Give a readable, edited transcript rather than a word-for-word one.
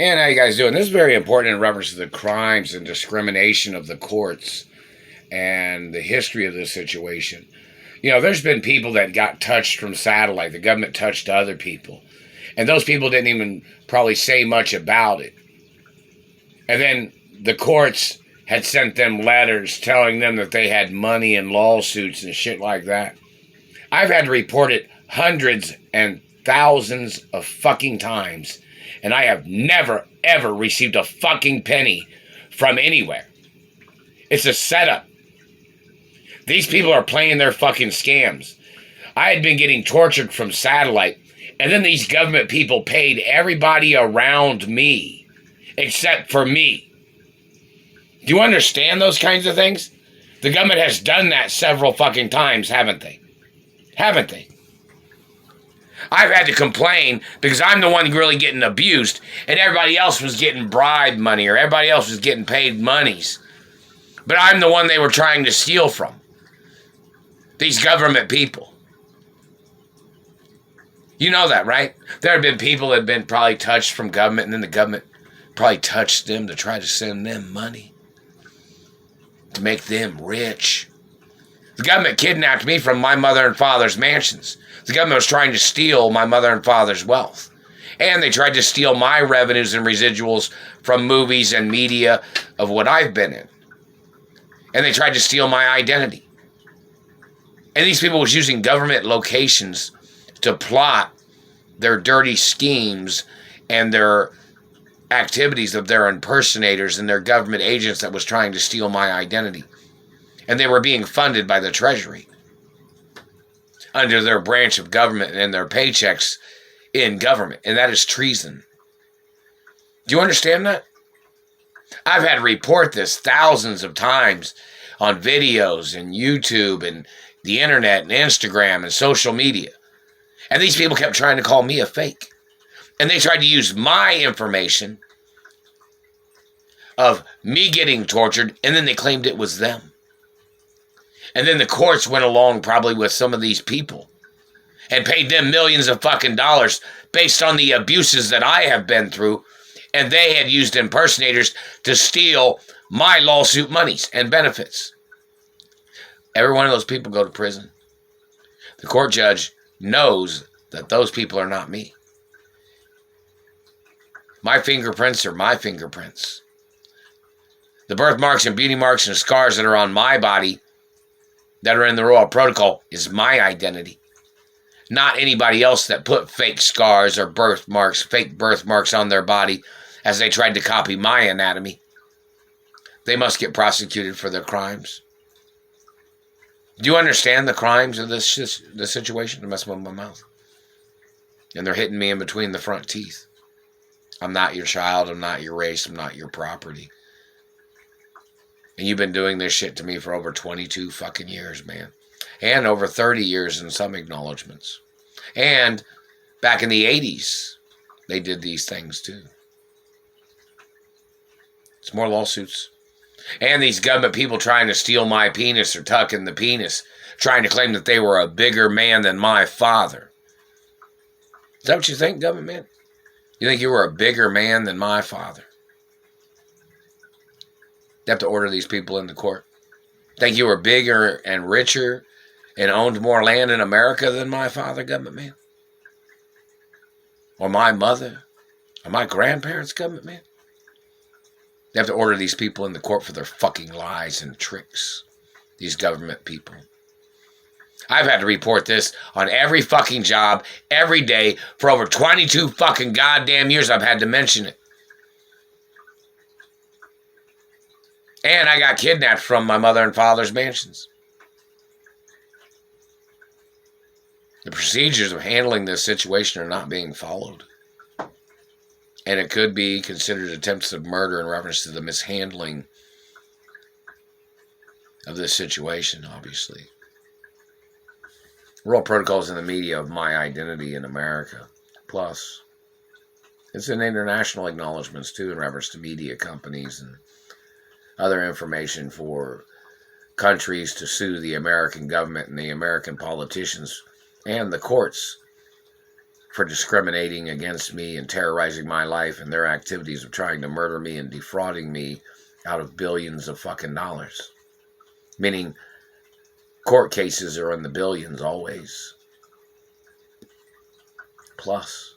And how you guys doing? This is very important in reference to the crimes and discrimination of the courts and the history of this situation. You know, there's been people that got touched from satellite. The government touched other people. And those people didn't even probably say much about it. And then the courts had sent them letters telling them that they had money and lawsuits and shit like that. I've had to report it hundreds and thousands of fucking times. And I have never, ever received a fucking penny from anywhere. It's a setup. These people are playing their fucking scams. I had been getting tortured from satellite, and then these government people paid everybody around me, except for me. Do you understand those kinds of things? The government has done that several fucking times, haven't they? Haven't they? I've had to complain because I'm the one really getting abused, and everybody else was getting bribe money, or everybody else was getting paid monies. But I'm the one they were trying to steal from. These government people. You know that, right? There have been people that have been probably touched from government, and then the government probably touched them to try to send them money. To make them rich. The government kidnapped me from my mother and father's mansions. The government was trying to steal my mother and father's wealth. And they tried to steal my revenues and residuals from movies and media of what I've been in. And they tried to steal my identity. And these people was using government locations to plot their dirty schemes and their activities of their impersonators and their government agents that was trying to steal my identity. And they were being funded by the Treasury under their branch of government and their paychecks in government. And that is treason. Do you understand that? I've had to report this thousands of times on videos and YouTube and the internet and Instagram and social media. And these people kept trying to call me a fake. And they tried to use my information of me getting tortured, and then they claimed it was them. And then the courts went along probably with some of these people and paid them millions of fucking dollars based on the abuses that I have been through. And they had used impersonators to steal my lawsuit monies and benefits. Every one of those people go to prison. The court judge knows that those people are not me. My fingerprints are my fingerprints. The birthmarks and beauty marks and scars that are on my body that are in the Royal Protocol is my identity. Not anybody else that put fake scars or birthmarks, fake birthmarks on their body as they tried to copy my anatomy. They must get prosecuted for their crimes. Do you understand the crimes of this situation? I'm messing with my mouth. And they're hitting me in between the front teeth. I'm not your child. I'm not your race. I'm not your property. And you've been doing this shit to me for over 22 fucking years, man. And over 30 years in some acknowledgments. And back in the 80s, they did these things too. It's more lawsuits. And these government people trying to steal my penis or tuck in the penis. Trying to claim that they were a bigger man than my father. Is that what you think, government man? You think you were a bigger man than my father? You have to order these people in the court. Think you were bigger and richer and owned more land in America than my father, government man? Or my mother? Or my grandparents, government man? You have to order these people in the court for their fucking lies and tricks. These government people. I've had to report this on every fucking job, every day, for over 22 fucking goddamn years I've had to mention it. And I got kidnapped from my mother and father's mansions. The procedures of handling this situation are not being followed. And it could be considered attempts of murder in reference to the mishandling of this situation, obviously. Royal protocols in the media of my identity in America. Plus, it's in international acknowledgments too in reference to media companies and other information for countries to sue the American government and the American politicians and the courts for discriminating against me and terrorizing my life and their activities of trying to murder me and defrauding me out of billions of fucking dollars. Meaning court cases are in the billions always. Plus.